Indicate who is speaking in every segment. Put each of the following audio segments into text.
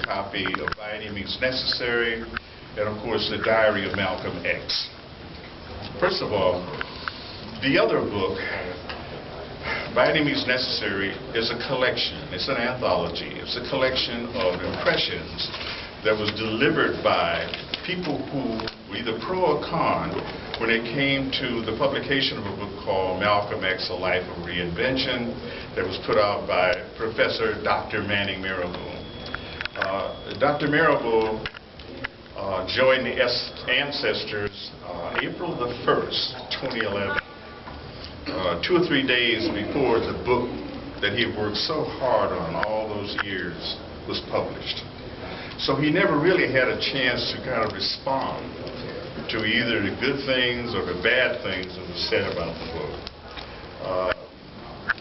Speaker 1: copy of By Any Means Necessary, and of course the Diary of Malcolm X. First of all, the other book, By Any Means Necessary, is a collection. It's an anthology. It's a collection of impressions that was delivered by people who were either pro or con when it came to the publication of a book called Malcolm X, A Life of Reinvention, that was put out by Professor Dr. Manning Marable. Dr. Marable joined the Ancestors April the 1st, 2011. 2 or 3 days before the book that he worked so hard on all those years was published. So he never really had a chance to kind of respond to either the good things or the bad things that were said about the book.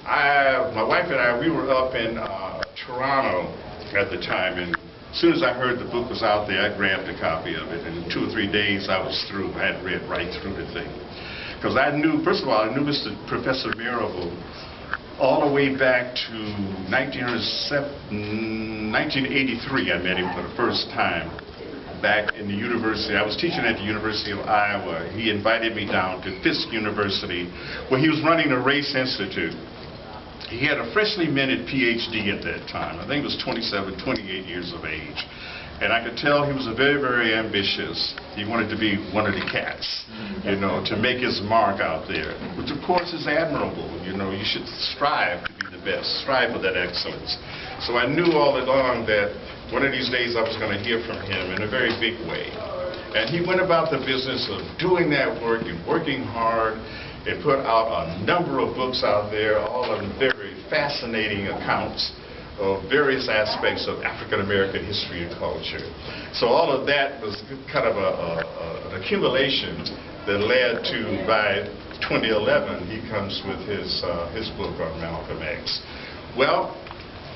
Speaker 1: My wife and I, we were up in Toronto at the time, and as soon as I heard the book was out there, I grabbed a copy of it, and in 2 or 3 days I was through. I had read right through the thing. Because I knew, first of all, I knew Professor Marable all the way back to 1983. I met him for the first time back in the university. I was teaching at the University of Iowa. He invited me down to Fisk University, where he was running the Race Institute. He had a freshly minted PhD at that time. I think he was 27, 28 years of age. And I could tell he was very, very ambitious. He wanted to be one of the cats, you know, to make his mark out there, which of course is admirable. You know, you should strive to be the best, strive for that excellence. So I knew all along that one of these days I was going to hear from him in a very big way. And he went about the business of doing that work and working hard and put out a number of books out there, all of them very fascinating accounts of various aspects of African American history and culture. So all of that was kind of an accumulation that led to, by 2011, he comes with his book on Malcolm X. Well,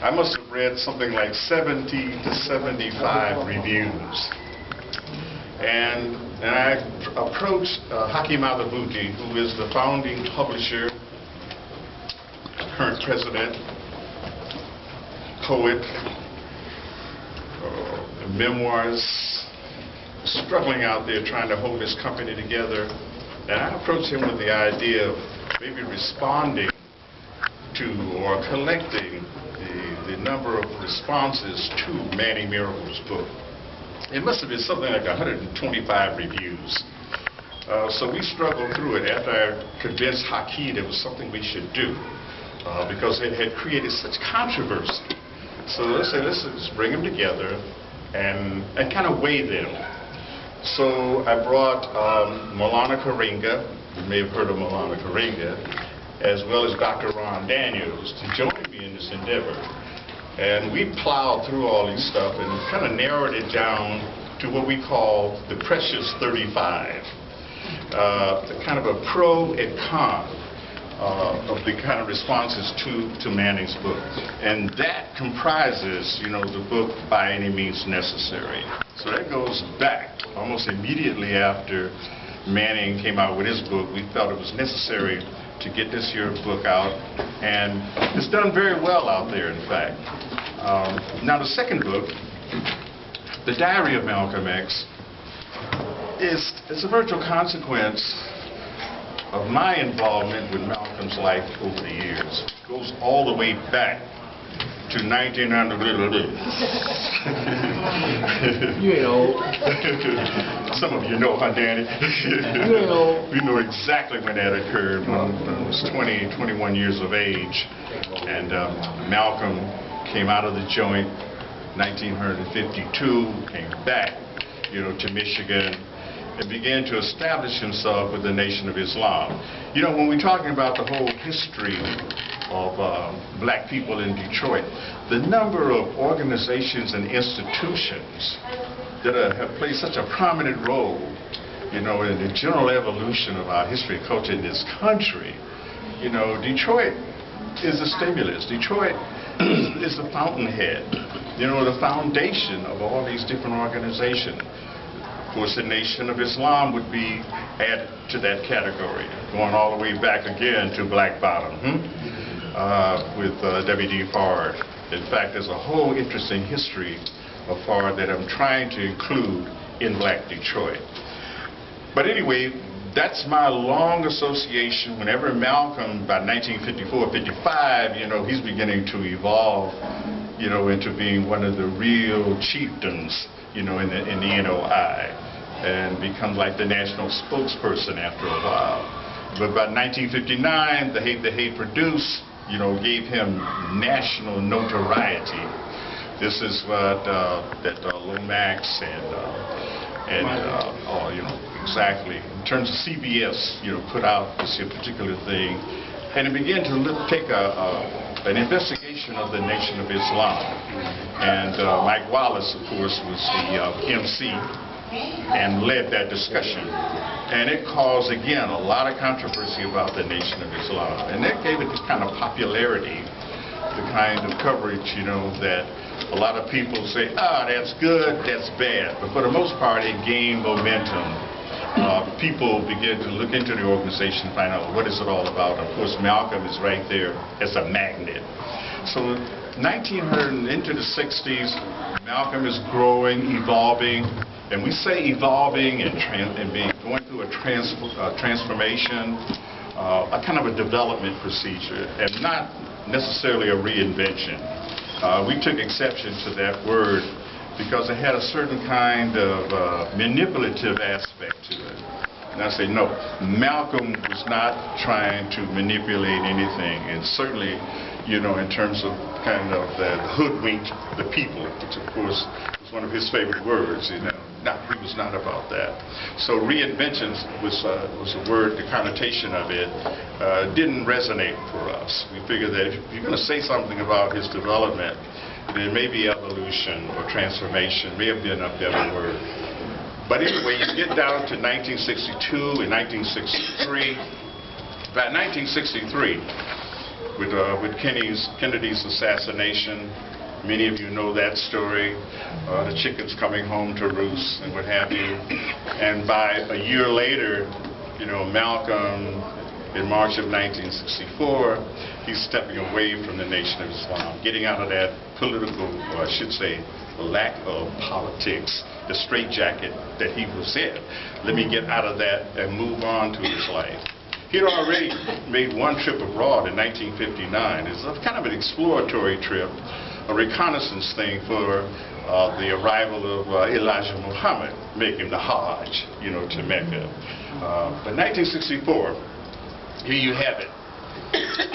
Speaker 1: I must have read something like 70 to 75 reviews. And I approached Haki Madhubuti, who is the founding publisher, current president, poet, memoirs, struggling out there trying to hold his company together. And I approached him with the idea of maybe responding to or collecting the number of responses to Manning Marable's book. It must have been something like 125 reviews. So we struggled through it after I convinced Haki there was something we should do because it had created such controversy. So let's say, let's just bring them together and kind of weigh them. So I brought Maulana Karenga, you may have heard of Maulana Karenga, as well as Dr. Ron Daniels to join me in this endeavor. And we plowed through all these stuff and kind of narrowed it down to what we call the Precious 35, kind of a pro and con of the kind of responses to Manning's book. And that comprises, you know, the book By Any Means Necessary. So that goes back almost immediately after Manning came out with his book. We felt it was necessary to get this here book out, and it's done very well out there, in fact. Now the second book, The Diary of Malcolm X, is a virtual consequence of my involvement with Malcolm's life over the years. It goes all the way back to 1900.
Speaker 2: You ain't old.
Speaker 1: Some of you know, huh, Danny?
Speaker 2: You ain't old.
Speaker 1: We know exactly when that occurred, when I was 21 years of age. And Malcolm came out of the joint 1952, came back, you know, to Michigan, and began to establish himself with the Nation of Islam. You know, when we're talking about the whole history of black people in Detroit, the number of organizations and institutions that have played such a prominent role, you know, in the general evolution of our history and culture in this country. You know, Detroit is a stimulus. Detroit is the fountainhead, you know, the foundation of all these different organizations. Of course, the Nation of Islam would be added to that category, going all the way back again to Black Bottom with W.D. Fard. In fact, there's a whole interesting history afar that I'm trying to include in Black Detroit. But anyway, that's my long association. Whenever Malcolm, by 1954, 55, you know, he's beginning to evolve, you know, into being one of the real chieftains, you know, in the NOI, and become like the national spokesperson after a while. But by 1959, the Hate Produce, you know, gave him national notoriety. This is what Lomax you know, exactly. In terms of CBS, you know, put out this particular thing, and it began to take an investigation of the Nation of Islam. And Mike Wallace, of course, was the MC and led that discussion. And it caused, again, a lot of controversy about the Nation of Islam. And that gave it this kind of popularity, the kind of coverage, you know, that a lot of people say, that's good, that's bad. But for the most part, it gained momentum. People begin to look into the organization, find out what is it all about. Of course, Malcolm is right there as a magnet. So 1900 into the 60s, Malcolm is growing, evolving. And we say evolving and going through a transformation, a kind of a development procedure, and not necessarily a reinvention. We took exception to that word because it had a certain kind of manipulative aspect to it. And I say, no, Malcolm was not trying to manipulate anything, and certainly, you know, in terms of kind of that hoodwink the people, which of course was one of his favorite words, you know. He was not about that. So reinvention was a word, the connotation of it didn't resonate for us. We figured that if you're going to say something about his development, then maybe evolution or transformation may have been a better word. But anyway, you get down to 1962 and 1963. By 1963, with Kennedy's assassination, many of you know that story, the chickens coming home to roost and what have you. And by a year later, you know, Malcolm, in March of 1964, he's stepping away from the Nation of Islam, getting out of that political, or I should say, lack of politics, the straitjacket that he was in. Let me get out of that and move on to his life. He had already made one trip abroad in 1959. It's kind of an exploratory trip, a reconnaissance thing for the arrival of Elijah Muhammad, making the Hajj, you know, to Mecca. But 1964, here you have it.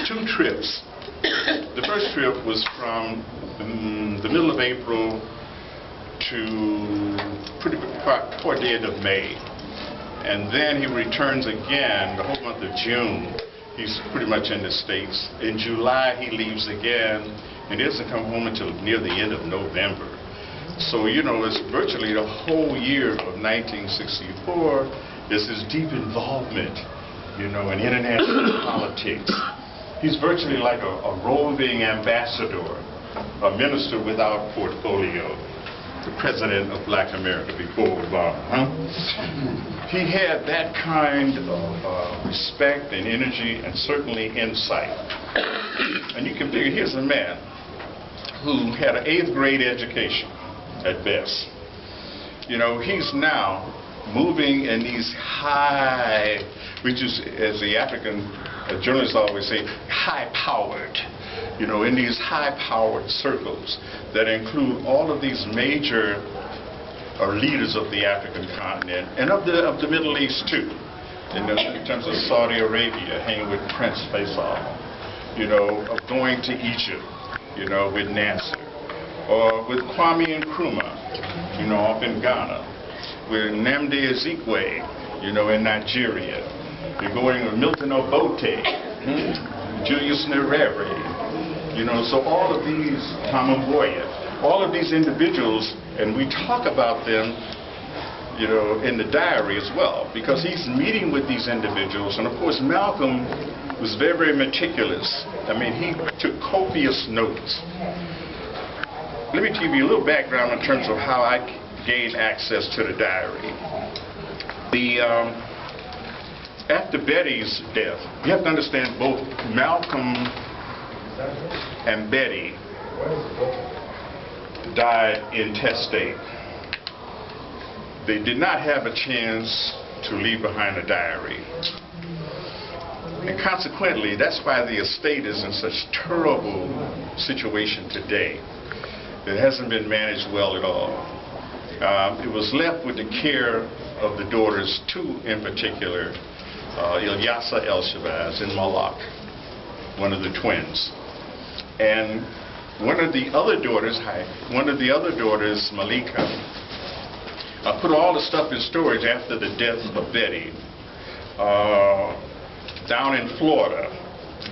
Speaker 1: 2 trips. The first trip was from the middle of April to toward the end of May. And then he returns again the whole month of June. He's pretty much in the States. In July, he leaves again, and he doesn't come home until near the end of November. So, you know, it's virtually the whole year of 1964 is his deep involvement, you know, in international politics. He's virtually like a roving ambassador, a minister without portfolio, the president of Black America before Obama. He had that kind of respect and energy and certainly insight. And you can figure, here's a man who had an 8th grade education at best. You know, he's now moving in these high, which is, as the African journalists always say, high-powered, you know, in these high-powered circles that include all of these major leaders of the African continent and of the Middle East too. In terms of Saudi Arabia, hanging with Prince Faisal, you know, of going to Egypt, you know, with Nasser, or with Kwame Nkrumah, you know, up in Ghana, with Nnamdi Azikiwe, you know, in Nigeria. You're going with Milton Obote, Julius Nyerere, you know, so all of these, Tom Mboya, all of these individuals, and we talk about them, you know, in the diary as well, because he's meeting with these individuals, and of course Malcolm was very, very meticulous. I mean, he took copious notes. Let me give you a little background in terms of how I gained access to the diary. After Betty's death, you have to understand both Malcolm and Betty, died intestate. They did not have a chance to leave behind a diary. And consequently, that's why the estate is in such terrible situation today. It hasn't been managed well at all. It was left with the care of the daughters, two in particular, Ilyasah Al-Shabazz and Malak, one of the twins. And one of the other daughters, Malika, put all the stuff in storage after the death of Betty down in Florida,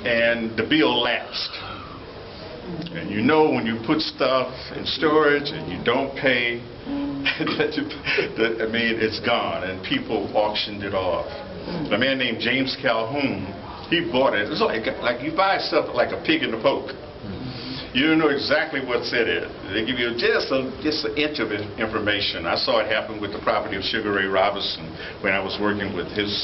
Speaker 1: and the bill lapsed. And you know, when you put stuff in storage and you don't pay, I mean, it's gone, and people auctioned it off. A man named James Calhoun, he bought it. It's like you buy stuff like a pig in the poke. You don't know exactly what's in it. They give you just an inch of information. I saw it happen with the property of Sugar Ray Robinson when I was working with his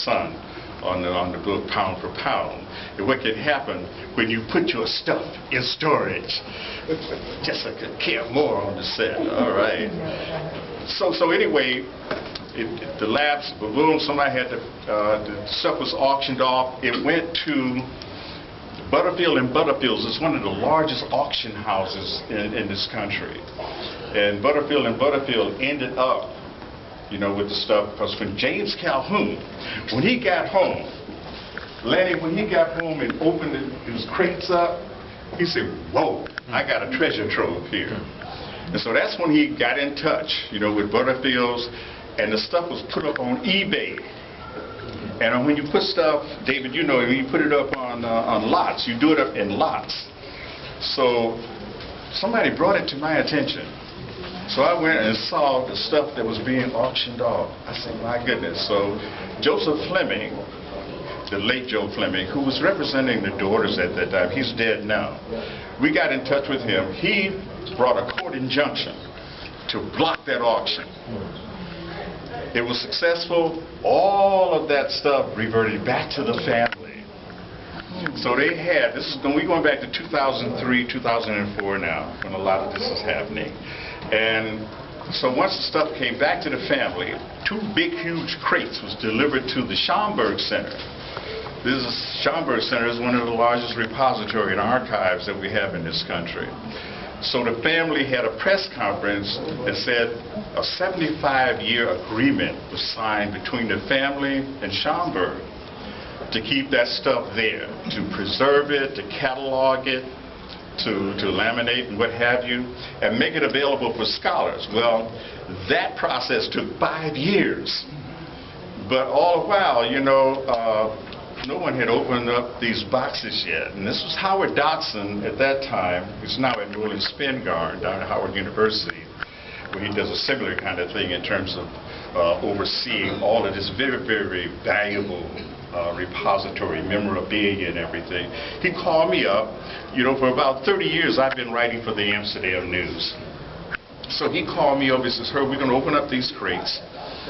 Speaker 1: son on the book Pound for Pound. And what can happen when you put your stuff in storage? Just like a care more on the set. All right. So anyway, the labs, boom, somebody had the stuff was auctioned off. It went to Butterfield and Butterfields is one of the largest auction houses in this country. And Butterfield and Butterfield ended up, you know, with the stuff, because when James Calhoun, when he got home, Lanny, when he got home and opened his crates up, he said, whoa, I got a treasure trove here. And so that's when he got in touch, you know, with Butterfields, and the stuff was put up on eBay. And when you put stuff, David, you know, when you put it up on lots, you do it up in lots. So somebody brought it to my attention. So I went and saw the stuff that was being auctioned off. I said, my goodness. So Joseph Fleming, the late Joe Fleming, who was representing the daughters at that time, he's dead now. We got in touch with him. He brought a court injunction to block that auction. It was successful. All of that stuff reverted back to the family. So they had, we're going back to 2003, 2004 now, when a lot of this is happening. And so once the stuff came back to the family, two big, huge crates was delivered to the Schomburg Center. Schomburg Center is one of the largest repository and archives that we have in this country. So the family had a press conference that said a 75-year agreement was signed between the family and Schomburg to keep that stuff there, to preserve it, to catalog it, to laminate and what have you, and make it available for scholars. Well, that process took 5 years. But all the while, you know, no one had opened up these boxes yet. And this was Howard Dodson at that time, who's now at New Orleans Spin Garden down at Howard University, where he does a similar kind of thing in terms of overseeing all of this very, very valuable repository, memorabilia and everything. He called me up. You know, for about 30 years I've been writing for the Amsterdam News. So he called me up and says, Herb, we're going to open up these crates,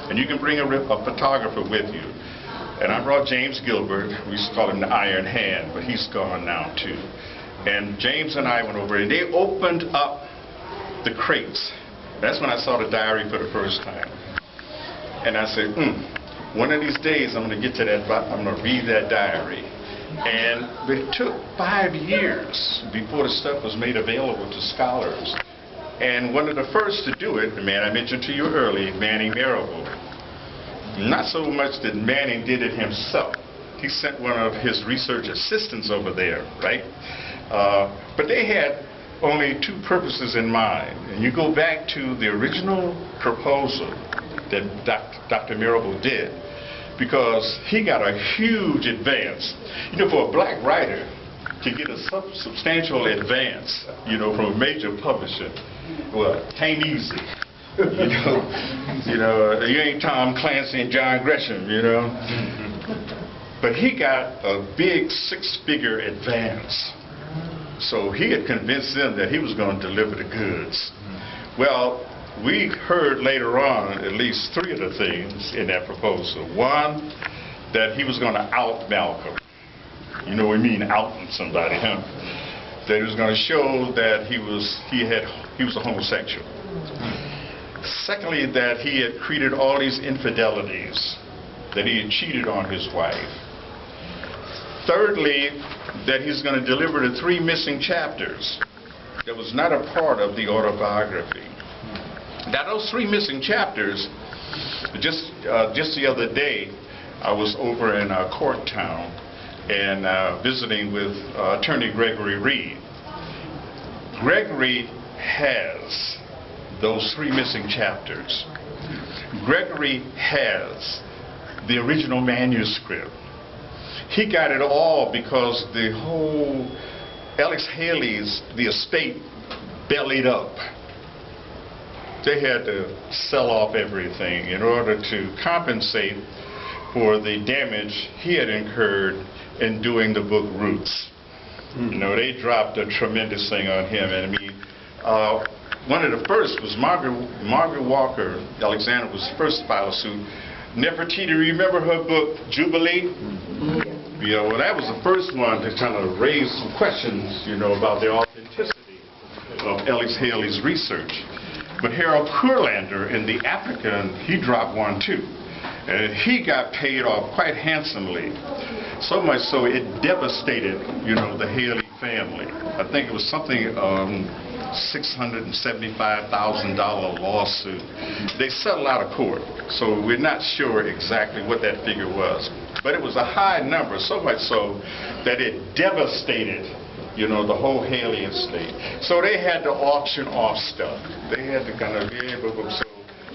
Speaker 1: and you can bring a photographer with you. And I brought James Gilbert. We used to call him the Iron Hand, but he's gone now too. And James and I went over, and they opened up the crates. That's when I saw the diary for the first time. And I said, one of these days I'm going to get to that, I'm going to read that diary. And it took 5 years before the stuff was made available to scholars. And one of the first to do it, the man I mentioned to you earlier, Manning Marable. Not so much that Manning did it himself. He sent one of his research assistants over there, right? But they had only two purposes in mind. And you go back to the original proposal that Dr. Marable did, because he got a huge advance. You know, for a black writer to get a substantial advance, you know, from a major publisher, well, it ain't easy. You ain't Tom Clancy and John Gresham, you know. But he got a big 6-figure advance. So he had convinced them that he was going to deliver the goods. Well, we heard later on at least 3 of the things in that proposal. One, that he was going to out Malcolm. You know what I mean, outing somebody, huh? that he was going to show that he was a homosexual. Secondly, that he had created all these infidelities, that he had cheated on his wife. Thirdly, that he's going to deliver the 3 missing chapters that was not a part of the autobiography. Now, those 3 missing chapters, just the other day, I was over in Court Town and visiting with attorney Gregory Reed. Gregory has those 3 missing chapters. Gregory has the original manuscript. He got it all because the whole Alex Haley's, the estate, bellied up. They had to sell off everything in order to compensate for the damage he had incurred in doing the book Roots. You know, they dropped a tremendous thing on him. And I mean, one of the first was Margaret Walker Alexander was the first to file a suit. Nefertiti, remember her book Jubilee? You know, well, that was the first one to kind of raise some questions, you know, about the authenticity of Alex Haley's research. But Harold Kurlander in The African, he dropped one too. And he got paid off quite handsomely. So much so it devastated, you know, the Haley family. I think it was something $675,000 lawsuit. They settled out of court, so we're not sure exactly what that figure was. But it was a high number, so much so that it devastated, you know, the whole Haley estate. So they had to auction off stuff. They had to kind of, so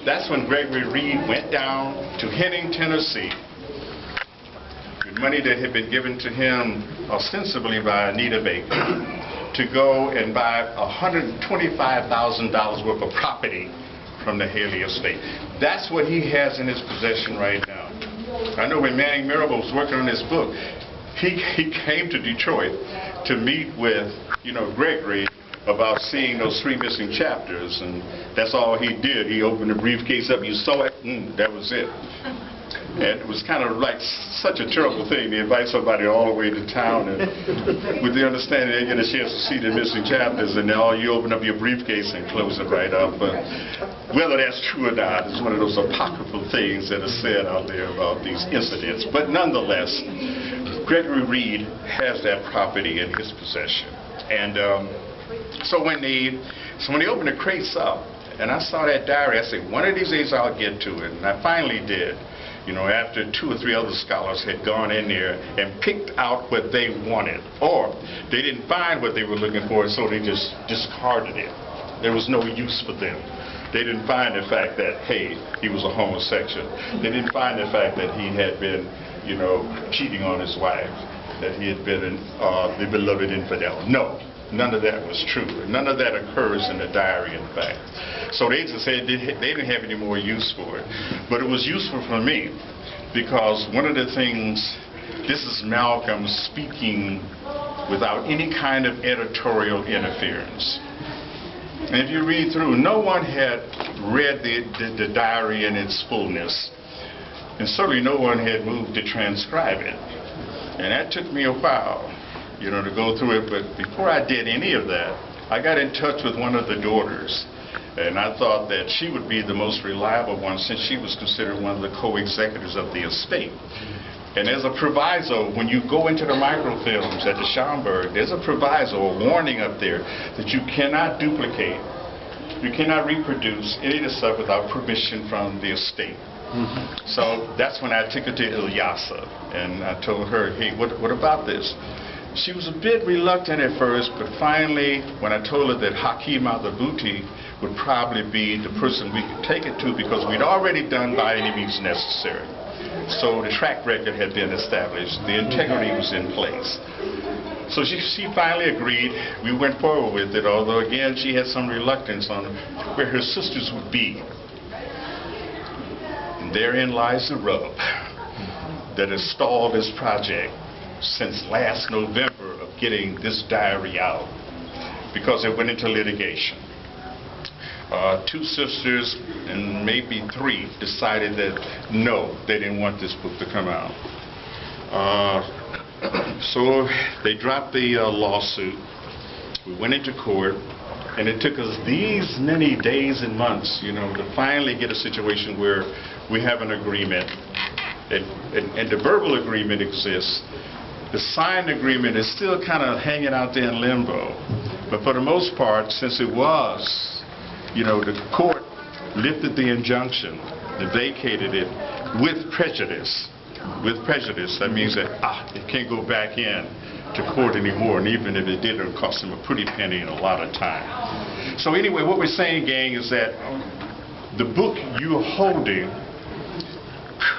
Speaker 1: that's when Gregory Reed went down to Henning, Tennessee, with money that had been given to him ostensibly by Anita Baker, to go and buy $125,000 worth of property from the Haley estate. That's what he has in his possession right now. I know when Manning Marable was working on his book, he came to Detroit to meet with, you know, Gregory about seeing those 3 missing chapters, and that's all he did. He opened the briefcase up, you saw it, that was it. And it was kind of like such a terrible thing to invite somebody all the way to town and with the understanding they get a chance to see the missing chapters, and then all you open up your briefcase and close it right up. But whether that's true or not is one of those apocryphal things that are said out there about these incidents. But nonetheless, Gregory Reed has that property in his possession. And so when they opened the crates up, and I saw that diary, I said, one of these days I'll get to it. And I finally did. You know, after 2 or 3 other scholars had gone in there and picked out what they wanted, or they didn't find what they were looking for, so they just discarded it. There was no use for them. They didn't find the fact that, hey, he was a homosexual. They didn't find the fact that he had been, you know, cheating on his wife, that he had been the beloved infidel. No. None of that was true. None of that occurs in the diary, in fact. So they just said they didn't have any more use for it. But it was useful for me because one of the things, this is Malcolm speaking without any kind of editorial interference. And if you read through, no one had read the diary in its fullness. And certainly no one had moved to transcribe it. And that took me a while, you know, to go through it. But before I did any of that, I got in touch with one of the daughters, and I thought that she would be the most reliable one since she was considered one of the co-executors of the estate. And there's a proviso when you go into the microfilms at the Schomburg, there's a proviso, a warning up there that you cannot duplicate, you cannot reproduce any of the stuff without permission from the estate. So that's when I took her to Ilyasah, and I told her, hey, what about this? She was a bit reluctant at first, but finally, when I told her that Haki Madhubuti would probably be the person we could take it to because we'd already done By Any Means Necessary. So the track record had been established, the integrity was in place. So she finally agreed. We went forward with it, although again she had some reluctance on where her sisters would be. And therein lies the rub that has stalled this project since last November of getting this diary out, because it went into litigation. 2 sisters and maybe 3 decided that no, they didn't want this book to come out. So they dropped the lawsuit, We went into court, and it took us these many days and months, you know, to finally get a situation where we have an agreement, and the verbal agreement exists. The signed agreement is still kind of hanging out there in limbo. But for the most part, since it was, you know, the court lifted the injunction, they vacated it with prejudice. With prejudice, that means that, it can't go back in to court anymore, and even if it did, it would cost them a pretty penny and a lot of time. So anyway, what we're saying, gang, is that the book you're holding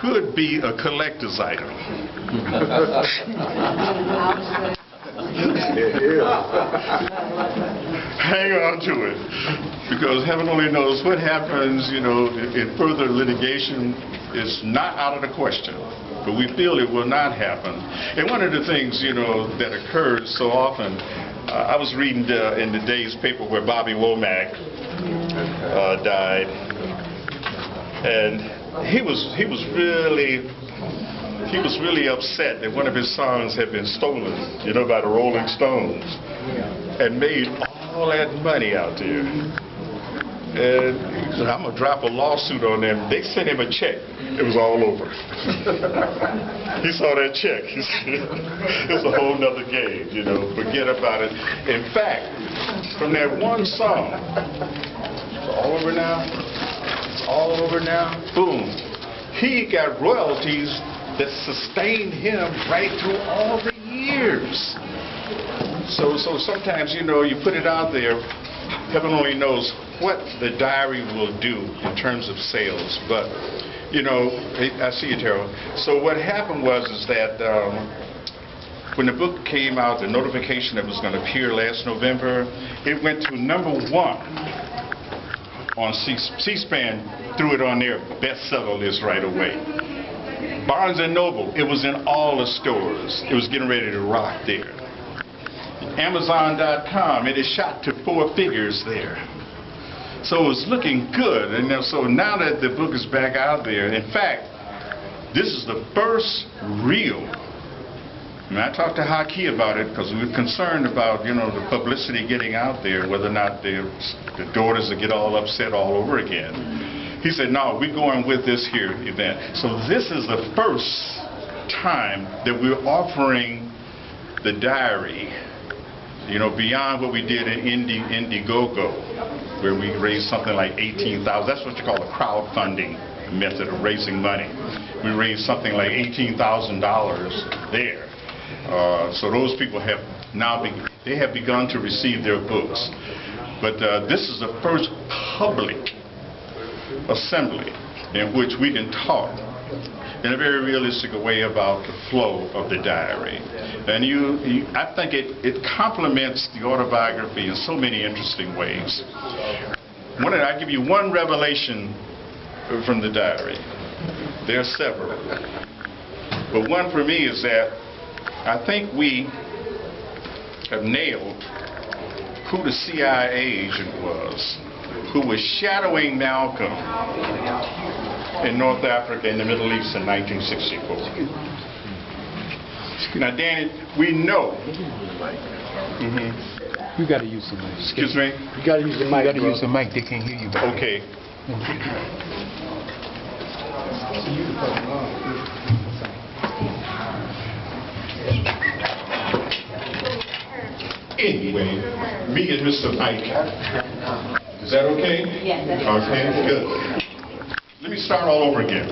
Speaker 1: could be a collector's item. Hang on to it, because heaven only knows what happens, you know, in further litigation is not out of the question. But we feel it will not happen. And one of the things, you know, that occurs so often, I was reading in the day's paper where Bobby Womack died, and he was really upset that one of his songs had been stolen, you know, by the Rolling Stones, and made all that money out there. And he said, I'm going to drop a lawsuit on them. They sent him a check. It was all over. He saw that check. He said, it's a whole nother game, you know, forget about it. In fact, from that one song, it's all over now, it's all over now, boom, he got royalties that sustained him right through all the years. So sometimes, you know, you put it out there, heaven only knows what the diary will do in terms of sales. But, you know, I see you, Terrell. So what happened was that when the book came out, the notification that was going to appear last November, it went to #1 on C-SPAN, threw it on their bestseller list right away. Barnes & Noble, it was in all the stores. It was getting ready to rock there. Amazon.com, it is shot to 4 figures there. So it was looking good. And so now that the book is back out there, in fact, this is the first real. And I talked to Haki about it because we were concerned about, you know, the publicity getting out there, whether or not the daughters would get all upset all over again. He said, no, we're going with this here event. So this is the first time that we're offering the diary, you know, beyond what we did in Indiegogo, where we raised something like $18,000. That's what you call a crowdfunding method of raising money. We raised something like $18,000 there. So those people have now begun to receive their books. But this is the first public assembly in which we can talk in a very realistic way about the flow of the diary. And I think it complements the autobiography in so many interesting ways. I'll give you one revelation from the diary. There are several. But one for me is that I think we have nailed who the CIA agent was, who was shadowing Malcolm in North Africa in the Middle East in 1964. Now, Danny, we know.
Speaker 3: You got to use the mic.
Speaker 1: Excuse me?
Speaker 2: You got to use the mic.
Speaker 3: You got to use the mic. They can't hear you.
Speaker 1: Okay. Anyway, me and Mr. Mike. Is that okay?
Speaker 4: Yes, that's
Speaker 1: okay. Good. Let me start all over again.